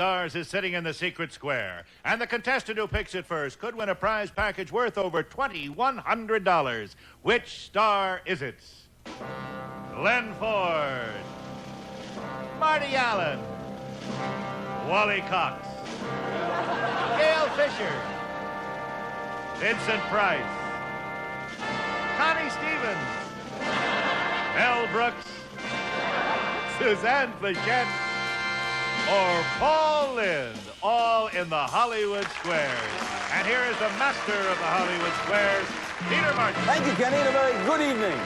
Stars is sitting in the secret square, and the contestant who picks it first could win a prize package worth over $2,100. Which star is it? Glenn Ford, Marty Allen, Wally Cox, Gail Fisher, Vincent Price, Connie Stevens, Mel Brooks, Suzanne Pleshette, or Paul Lynde, all in the Hollywood Squares. And here is the master of the Hollywood Squares, Peter Martin. Thank you, Kenny, and a very good evening.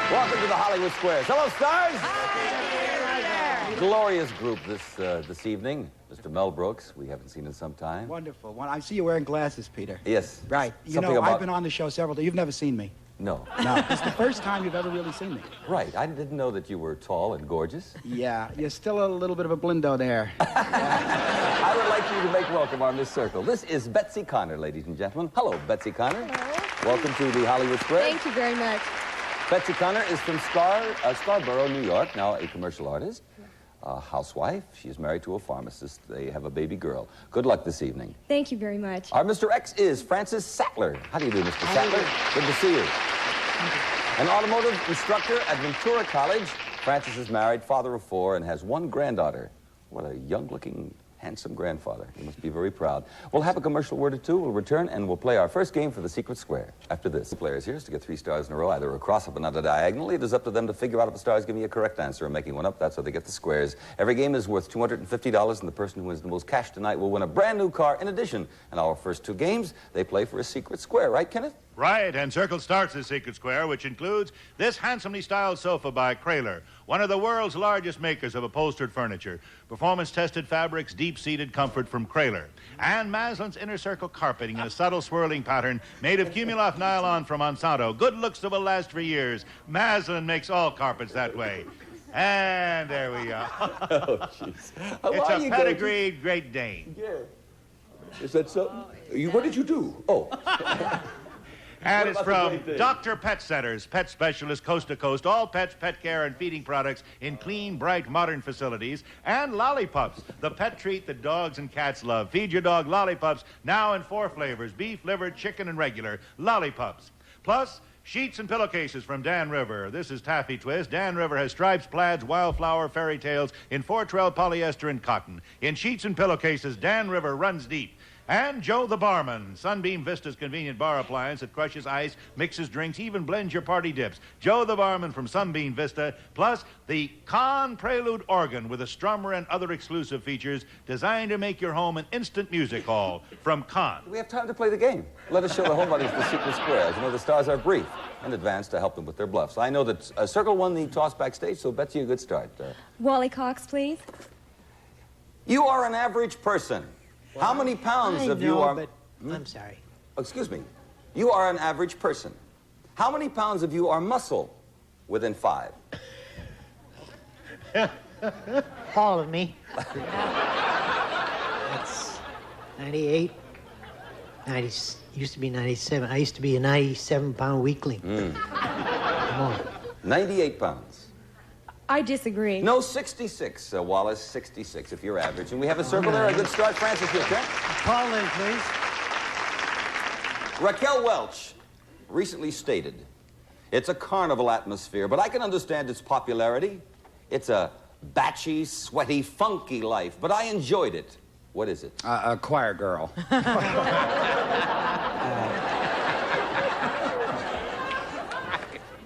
Welcome to the Hollywood Squares. Hello, stars. Hi. Glorious group this evening. Mr. Mel Brooks, we haven't seen in some time. Wonderful. Well, I see you wearing glasses, Peter. Yes. Right. You know, I've been on the show several times. You've never seen me. No. No. It's the first time you've ever really seen me. Right. I didn't know that you were tall and gorgeous. Yeah. You're still a little bit of a blindo there. Yeah. I would like you to make welcome on this circle. This is Betsy Connor, ladies and gentlemen. Hello, Betsy Connor. Hello. Welcome to the Hollywood Squares. Thank you very much. Betsy Connor is from Scarborough, New York, now a commercial artist, a housewife. She's married to a pharmacist. They have a baby girl. Good luck this evening. Thank you very much. Our Mr. X is Francis Sattler. How do you do, Mr. Sattler? Good to see you. An automotive instructor at Ventura College. Francis is married, father of 4, and has 1 granddaughter. What a young-looking, handsome grandfather. He must be very proud. We'll have a commercial word or two. We'll return, and we'll play our first game for the Secret Square. After this, the players here is to get 3 stars in a row, either across up and not diagonally. It is up to them to figure out if the stars give me a correct answer or making one up. That's how they get the squares. Every game is worth $250, and the person who wins the most cash tonight will win a brand new car in addition. In our first 2 games, they play for a secret square. Right, Kenneth? Right, and Circle starts the secret square, which includes this handsomely styled sofa by Kraler, one of the world's largest makers of upholstered furniture. Performance-tested fabrics, deep-seated comfort from Kraler. And Maslin's inner circle carpeting in a subtle swirling pattern made of Cumuloff nylon from Monsanto. Good looks that will last for years. Maslin makes all carpets that way. And there we go. Oh, jeez. It's a pedigreed Great Dane. Yeah. Is that so? What did you do? Oh. And it's from Dr. Pet Centers, pet specialist coast to coast, all pets, pet care, and feeding products in clean, bright, modern facilities. And Lollipups, the pet treat that dogs and cats love. Feed your dog Lollipups, now in 4 flavors, beef, liver, chicken, and regular. Lollipups. Plus, sheets and pillowcases from Dan River. This is Taffy Twist. Dan River has stripes, plaids, wildflower, fairy tales in 412 polyester and cotton. In sheets and pillowcases, Dan River runs deep. And Joe the Barman, Sunbeam Vista's convenient bar appliance that crushes ice, mixes drinks, even blends your party dips. Joe the Barman from Sunbeam Vista, plus the Con Prelude organ with a strummer and other exclusive features designed to make your home an instant music hall from Con. We have time to play the game. Let us show the homebodies the secret squares. You know, the stars are brief in advance to help them with their bluffs. I know that Circle won the toss backstage, so Betsy, a good start. Wally Cox, please. You are an average person. How many pounds of you are... But I'm sorry. Oh, excuse me. You are an average person. How many pounds of you are muscle within 5? All of me. That's 98. 90, used to be 97. I used to be a 97-pound weakling. Come on. 98 pounds. I disagree. No, 66, Wallace, 66 if you're average. And we have a circle there. A good start. Francis, your turn. Paul Lynde, please. Raquel Welch recently stated, it's a carnival atmosphere, but I can understand its popularity. It's a batchy, sweaty, funky life, but I enjoyed it. What is it? A choir girl.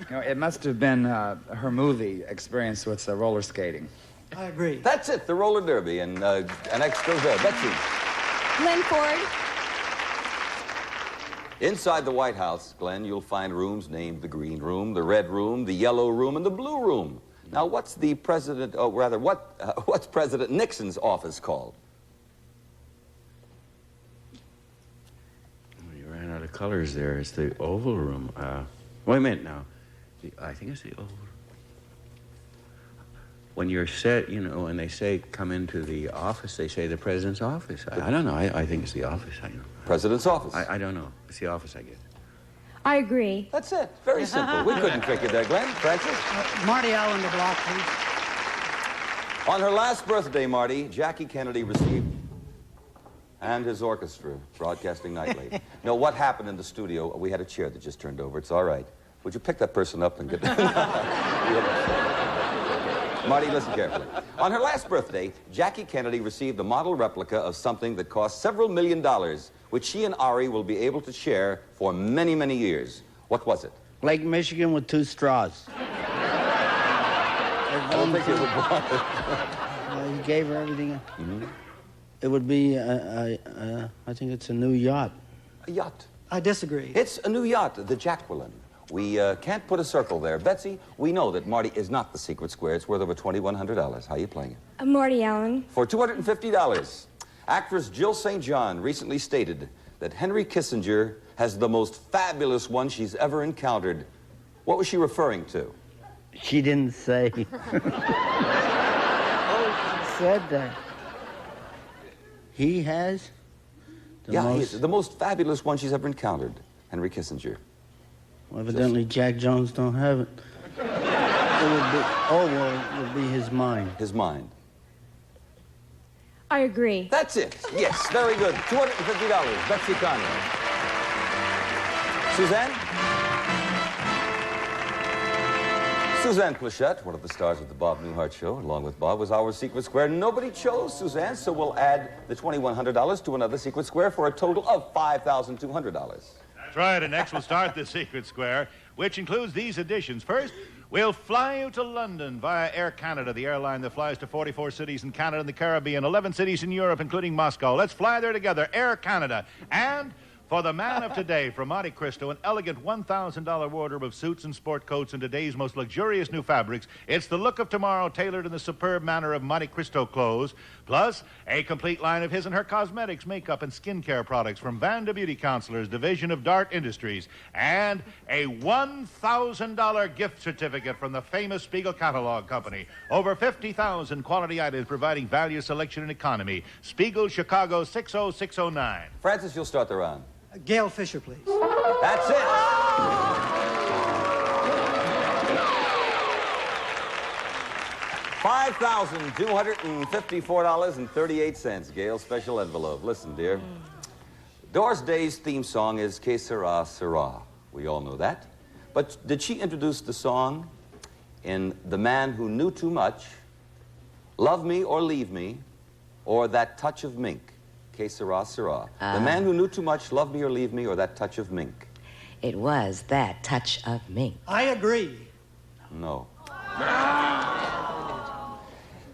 You know, it must have been her movie experience with roller skating. I agree. That's it, the roller derby, and X goes there. Betsy. Glenn Ford. Inside the White House, Glenn, you'll find rooms named the Green Room, the Red Room, the Yellow Room, and the Blue Room. Now, what's what's President Nixon's office called? Oh, you ran out of colors there. It's the Oval Room. Wait a minute now. I think it's the Oval. When you're set, you know, and they say come into the office, they say the president's office. I don't know. I think it's the office. I know. President's office. I don't know. It's the office, I guess. I agree. That's it. Very simple. We couldn't trick you there, Glenn. Francis? Marty Allen, the block, please. On her last birthday, Marty, Jackie Kennedy received... And his orchestra, broadcasting nightly. No, what happened in the studio? We had a chair that just turned over. It's all right. Would you pick that person up and get... Marty, listen carefully. On her last birthday, Jackie Kennedy received a model replica of something that cost several $1 million, which she and Ari will be able to share for many, many years. What was it? Lake Michigan with 2 straws. I don't think it would bother. He gave her everything. It would be, I think it's a new yacht. A yacht. I disagree. It's a new yacht, the Jacqueline. We can't put a circle there. Betsy, we know that Marty is not the secret square. It's worth over $2,100. How are you playing it? Marty Allen. For $250, actress Jill St. John recently stated that Henry Kissinger has the most fabulous one she's ever encountered. What was she referring to? She didn't say. Oh, she said that. He has the most fabulous one she's ever encountered, Henry Kissinger. Well, evidently, Jack Jones don't have it. It would be his mind. His mind. I agree. That's it. Yes, very good. $250. Betsy, Connie. Suzanne? Suzanne Pleshette, one of the stars of the Bob Newhart Show, along with Bob, was our secret square. Nobody chose Suzanne, so we'll add the $2,100 to another secret square for a total of $5,200. That's right, and next we'll start the secret square, which includes these additions. First, we'll fly you to London via Air Canada, the airline that flies to 44 cities in Canada and the Caribbean, 11 cities in Europe, including Moscow. Let's fly there together, Air Canada. And for the man of today, from Monte Cristo, an elegant $1,000 wardrobe of suits and sport coats and today's most luxurious new fabrics. It's the look of tomorrow, tailored in the superb manner of Monte Cristo clothes, plus a complete line of his and her cosmetics, makeup, and skincare products from Vanda Beauty Counselors, division of Dart Industries, and a $1,000 gift certificate from the famous Spiegel Catalog Company. Over 50,000 quality items providing value, selection, and economy. Spiegel, Chicago, 60609. Francis, you'll start the round. Gail Fisher, please. That's it. $5,254.38. Gail's special envelope. Listen, dear. Doris Day's theme song is Que Sera, Sera. We all know that. But did she introduce the song in The Man Who Knew Too Much, Love Me or Leave Me, or That Touch of Mink? Que sera, sera. The Man Who Knew Too Much, Love Me or Leave Me, or That Touch of Mink? It was That Touch of Mink. I agree. No.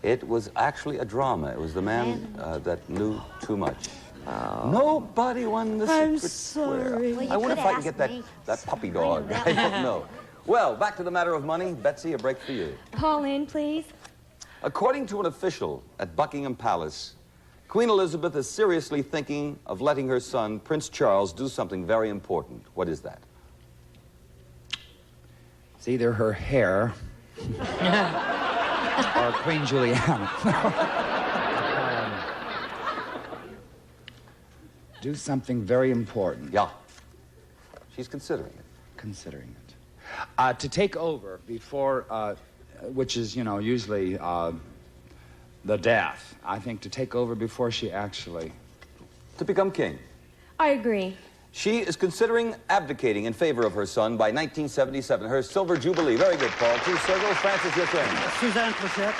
It was actually a drama. It was The Man That Knew Too Much. Nobody won the secret square. Well, I wonder if I can get that puppy dog. I don't know. Well, back to the matter of money. Betsy, a break for you. Call in, please. According to an official at Buckingham Palace, Queen Elizabeth is seriously thinking of letting her son, Prince Charles, do something very important. What is that? It's either her hair or Queen Juliana. Do something very important. Yeah. She's considering it. Considering it. To take over before, which is, you know, usually the death. I think to take over before she actually... To become king. I agree. She is considering abdicating in favor of her son by 1977, her silver jubilee. Very good, Paul. Two circles. Francis, your turn. Suzanne Pleshette.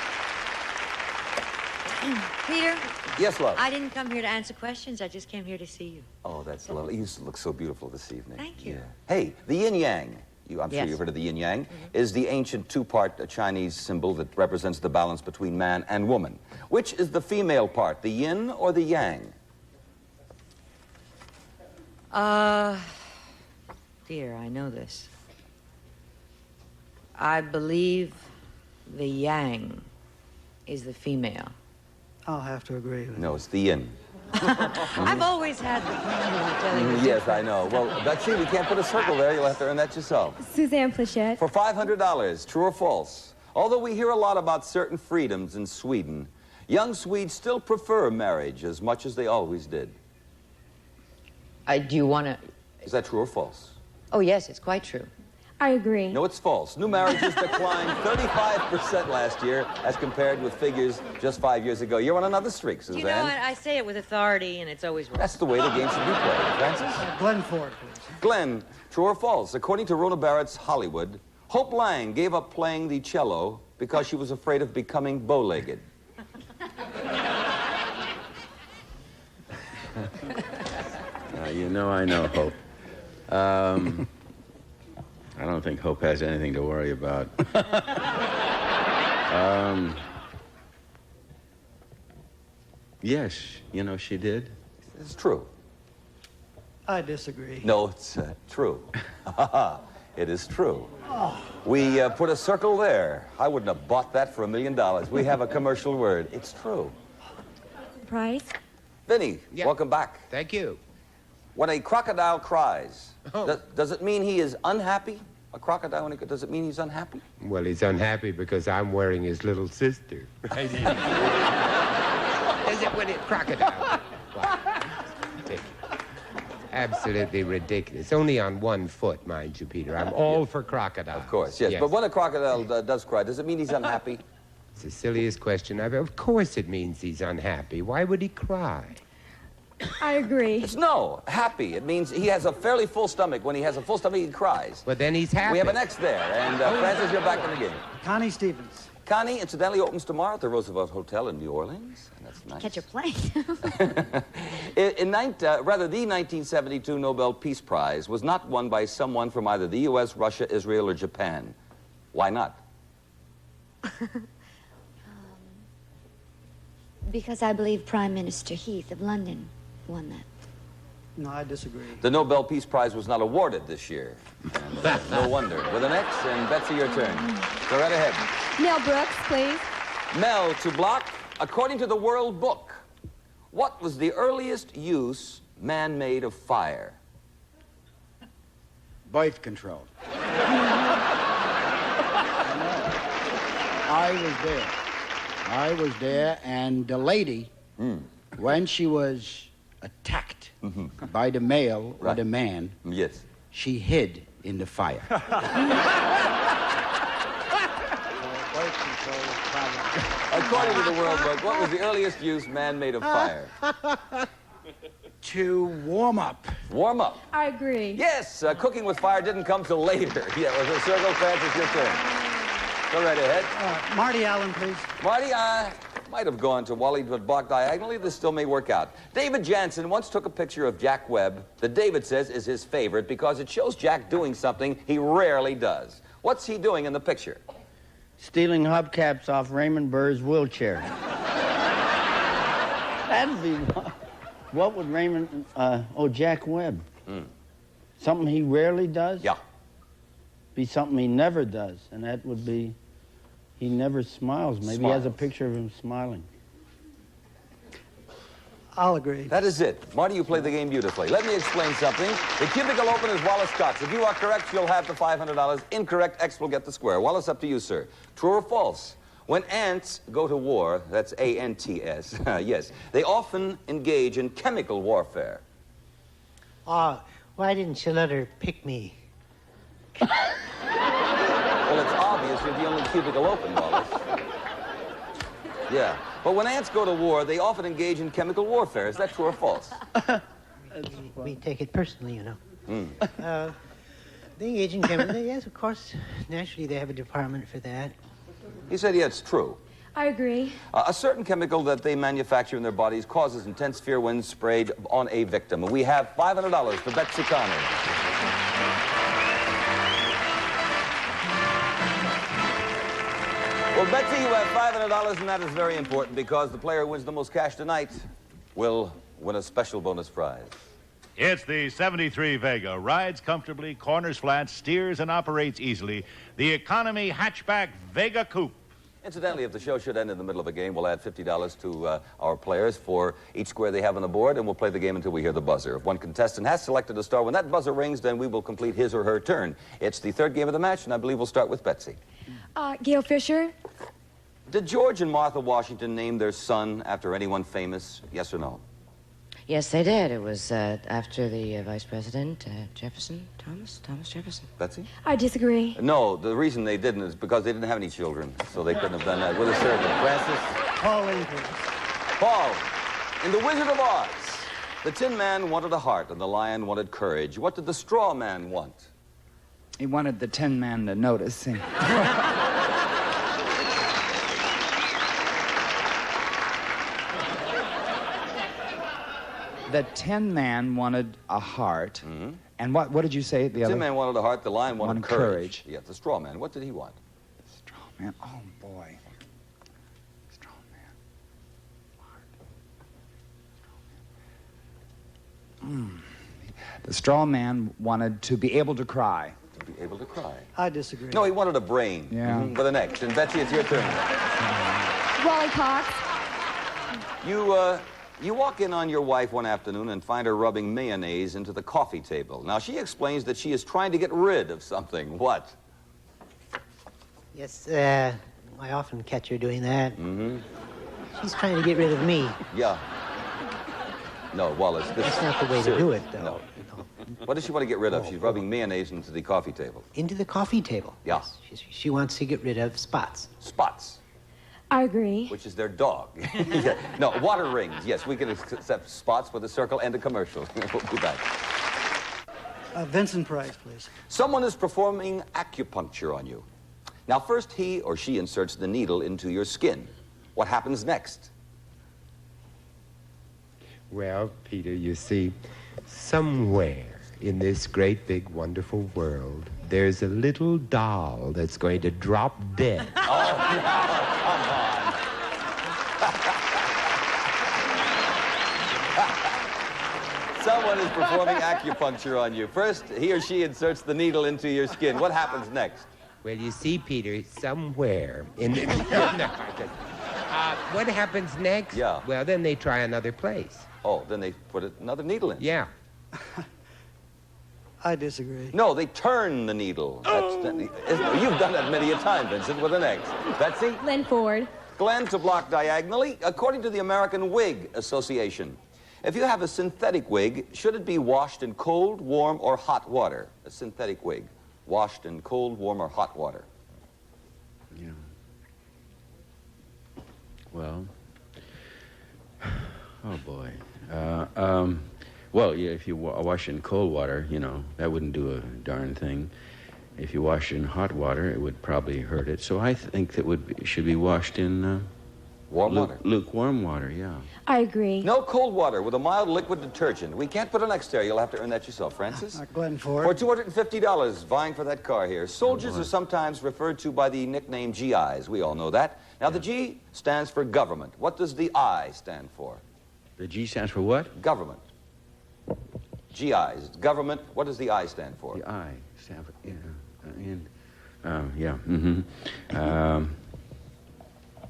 Peter? Yes, love. I didn't come here to answer questions. I just came here to see you. Oh, that's lovely. You look so beautiful this evening. Thank you. Yeah. Hey, the yin-yang. I'm sure Yes. you've heard of the yin-yang, is the ancient two-part Chinese symbol that represents the balance between man and woman. Which is the female part, the yin or the yang? Dear, I know this. I believe the yang is the female. I'll have to agree with No, it's the yin. I've always had the plan of telling you. Yes, I know. Well, Betsy, we can't put a circle there. You'll have to earn that yourself. Suzanne Pleshette. For $500, true or false? Although we hear a lot about certain freedoms in Sweden, young Swedes still prefer marriage as much as they always did. Do you want to... Is that true or false? Oh, yes, it's quite true. I agree. No, it's false. New marriages declined 35% last year as compared with figures just 5 years ago. You're on another streak, Suzanne. You know what? I say it with authority, and it's always wrong. That's the way the game should be played. Francis? Glenn Ford, please. Glenn, true or false? According to Rona Barrett's Hollywood, Hope Lang gave up playing the cello because she was afraid of becoming bow-legged. You know I know Hope. I don't think Hope has anything to worry about. Yes, you know, she did. It's true. I disagree. No, it's true. It is true. We put a circle there. I wouldn't have bought that for $1 million. We have a commercial word. It's true. Price? Vinny, Yeah. welcome back. Thank you. When a crocodile cries, Oh. does it mean he is unhappy? A crocodile, does it mean he's unhappy? Well, he's unhappy because I'm wearing his little sister. Does it when it crocodile? Wow. Absolutely ridiculous. Only on one foot, mind you, Peter. I'm all for crocodiles. Of course, yes. But when a crocodile does cry, does it mean he's unhappy? It's the silliest question I've ever... Of course it means he's unhappy. Why would he cry? I agree. It's no, happy. It means he has a fairly full stomach. When he has a full stomach, he cries. But then he's happy. We have an X there. And Francis, you're back in the game. Connie Stevens. Connie, incidentally, opens tomorrow at the Roosevelt Hotel in New Orleans. And that's nice. Catch a plane. The 1972 Nobel Peace Prize was not won by someone from either the U.S., Russia, Israel, or Japan. Why not? Because I believe Prime Minister Heath of London won that. No, I disagree. The Nobel Peace Prize was not awarded this year. And, no wonder. With an X, and Betsy, your turn. Go right ahead. Mel Brooks, please. Mel, to block, according to the World Book, what was the earliest use man made of fire? Birth control. I was there, and the lady, when she was attacked by the male or the man, Yes. she hid in the fire. According to the World Book, what was the earliest use man made of fire? To warm up. Warm up. I agree. Yes, cooking with fire didn't come till later. Yeah, it was a circle. Francis, your turn. Go right ahead. Marty Allen, please. Marty, I might have gone to Wally, but blocked diagonally. This still may work out. David Jansen once took a picture of Jack Webb that David says is his favorite because it shows Jack doing something he rarely does. What's he doing in the picture? Stealing hubcaps off Raymond Burr's wheelchair. That'd be... What would Raymond... Jack Webb. Something he rarely does? Yeah. Be something he never does, and that would be... He never smiles. Maybe he has a picture of him smiling. I'll agree. That is it. Marty, you played the game beautifully. Let me explain something. The cubicle open is Wallace Cox. If you are correct, you'll have the $500. Incorrect, X will get the square. Wallace, up to you, sir. True or false? When ants go to war, that's A-N-T-S, yes, they often engage in chemical warfare. Why didn't you let her pick me? Well, it's obvious you're the only cubicle open, Wallace. Yeah. But when ants go to war, they often engage in chemical warfare. Is that true or false? We take it personally, you know. They engage in chemical... Yes, of course. Naturally, they have a department for that. He said, yeah, it's true. I agree. A certain chemical that they manufacture in their bodies causes intense fear when sprayed on a victim. We have $500 for Betsy Connie. Well, Betsy, you have $500, and that is very important because the player who wins the most cash tonight will win a special bonus prize. It's the 73 Vega. Rides comfortably, corners flat, steers and operates easily. The economy hatchback Vega Coupe. Incidentally, if the show should end in the middle of a game, we'll add $50 to our players for each square they have on the board, and we'll play the game until we hear the buzzer. If one contestant has selected a star, when that buzzer rings, then we will complete his or her turn. It's the third game of the match, and I believe we'll start with Betsy. Gail Fisher? Did George and Martha Washington name their son after anyone famous? Yes or no? Yes, they did. It was after the Vice President, Thomas Jefferson. Betsy? I disagree. No, the reason they didn't is because they didn't have any children, so they couldn't have done that with a circle. Francis? Paul Lynde, please. Paul, in The Wizard of Oz, the Tin Man wanted a heart and the Lion wanted courage. What did the Straw Man want? He wanted the Tin Man to notice him. The Tin Man wanted a heart. Mm-hmm. And what did you say? The Tin other? Man wanted a heart, the Lion wanted courage. courage. Yeah, the Straw Man, what did he want? Straw Man. Oh, boy. Straw Man. Heart. The Straw Man wanted to be able to cry. To be able to cry. I disagree. No, he wanted a brain. Yeah. For the next. And Betsy, it's your turn. Wally Cox. You walk in on your wife one afternoon and find her rubbing mayonnaise into the coffee table. Now, she explains that she is trying to get rid of something. What? Yes, I often catch her doing that. Mm-hmm. She's trying to get rid of me. Yeah. No, Wallace, this That's not the way to do it, though. No. What does she want to get rid of? She's rubbing mayonnaise into the coffee table. Into the coffee table. Yeah. Yes. She wants to get rid of spots. Spots, I agree. which is their dog. Yeah. No, water rings. Yes, we can accept spots with a circle and a commercial. We'll be back. Vincent Price, please. Someone is performing acupuncture on you. Now, first he or she inserts the needle into your skin. What happens next? Well, Peter, you see, somewhere in this great, big, wonderful world, there's a little doll that's going to drop dead. Oh, come on. Someone is performing acupuncture on you. First, he or she inserts the needle into your skin. What happens next? Well, you see, Peter, somewhere in the... what happens next? Yeah. Well, then they try another place. Oh, then they put another needle in. Yeah. I disagree. No, they turn the needle. You've done that many a time, Vincent, with an X. Betsy? Lynn Ford. Glenn, to block diagonally. According to the American Wig Association, if you have a synthetic wig, should it be washed in cold, warm, or hot water? A synthetic wig. Washed in cold, warm, or hot water. Yeah. Well, oh boy. Well, yeah, if you wash in cold water, you know, that wouldn't do a darn thing. If you wash in hot water, it would probably hurt it. So I think that should be washed in warm water. Lukewarm water, yeah. I agree. No cold water with a mild liquid detergent. We can't put an X there. You'll have to earn that yourself, Francis. Glenn Ford. For $250, vying for that car here. Soldiers are sometimes referred to by the nickname GIs. We all know that. Now, the G stands for government. What does the I stand for? The G stands for what? Government. GIs. Government. What does the I stand for? The I stands for, yeah.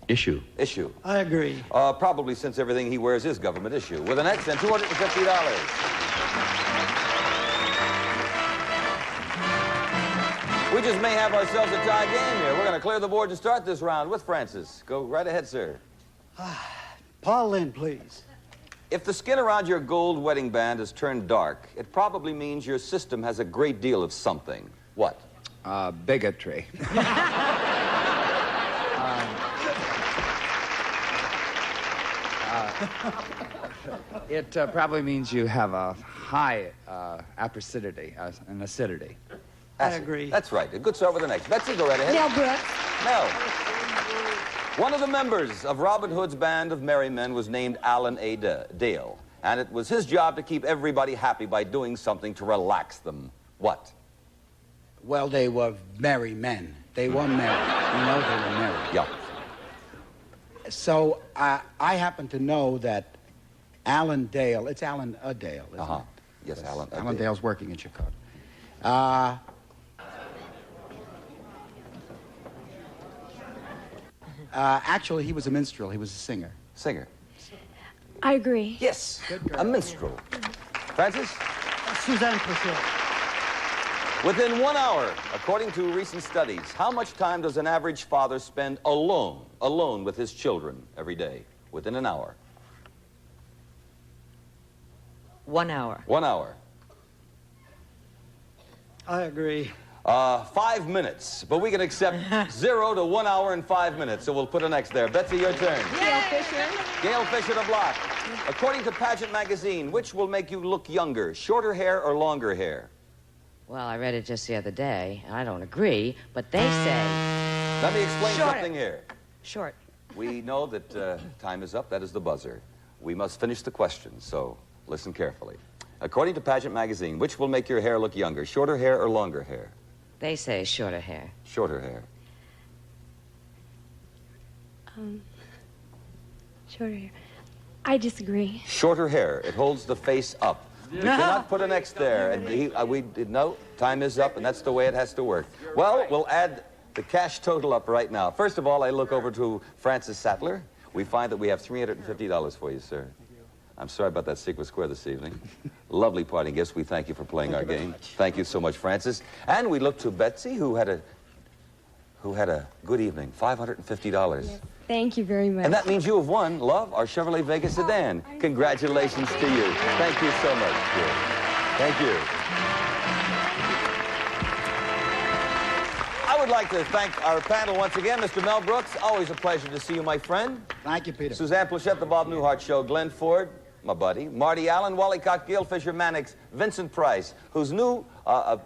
Issue. Issue. I agree. Probably since everything he wears is government issue. With an X and $250. We just may have ourselves a tie game here. We're going to clear the board to start this round with Francis. Go right ahead, sir. Paul Lynde, please. If the skin around your gold wedding band has turned dark, it probably means your system has a great deal of something. What? Bigotry. It probably means you have a high acidity, an acidity. I agree. That's right. A good start with an X. Betsy, go right ahead. Mel Brooks. Mel. One of the members of Robin Hood's band of merry men was named Alan A. Dale, and it was his job to keep everybody happy by doing something to relax them. What? Well, they were merry men. They were merry. You know they were merry. Yeah. So I happen to know that Alan Dale, it's Alan A. Dale, isn't it? Yes, Alan A. Alan Dale. Dale's working in Chicago. Actually, he was a minstrel. He was a singer. Singer. I agree. Yes, a minstrel. Francis? Suzanne Pleshette. Within 1 hour, according to recent studies, how much time does an average father spend alone with his children every day? Within an hour. 1 hour. 1 hour. I agree. 5 minutes, but we can accept 0 to 1 hour and 5 minutes, so we'll put an X there. Betsy, your turn. Gail Fisher. Gail Fisher to block. According to Pageant magazine, which will make you look younger, shorter hair or longer hair? Well, I read it just the other day, and I don't agree, but they say... Let me explain Shorter. something here. Short. We know that time is up. That is the buzzer. We must finish the question, so listen carefully. According to Pageant magazine, which will make your hair look younger, shorter hair or longer hair? They say shorter hair. Shorter hair. Shorter hair. I disagree. Shorter hair. It holds the face up. We cannot put an X there. And no, time is up, and that's the way it has to work. Well, we'll add the cash total up right now. First of all, I look over to Francis Sattler. We find that we have $350 for you, sir. I'm sorry about that secret square this evening. Lovely parting gifts. We thank you for playing our game. Thank you so much, Francis. And we look to Betsy, who had a good evening. $550. Yes. Thank you very much. And that means you have won, love, our Chevrolet Vega sedan. Congratulations to you. Thank you so much, dear. Thank you. I would like to thank our panel once again. Mr. Mel Brooks, always a pleasure to see you, my friend. Thank you, Peter. Suzanne Pleshette, The Bob Newhart Show. Glenn Ford, my buddy. Marty Allen, Wally Cox, Gail Fisher Mannix, Vincent Price, whose new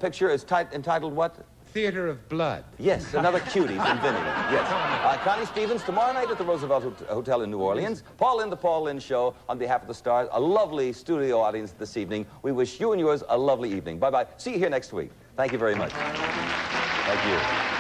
picture is entitled what? Theater of Blood. Yes, another cutie from Vinny. Yes. Connie Stevens, tomorrow night at the Roosevelt Hotel in New Orleans. Paul Lynde, The Paul Lynde Show, on behalf of the stars. A lovely studio audience this evening. We wish you and yours a lovely evening. Bye-bye. See you here next week. Thank you very much. Thank you.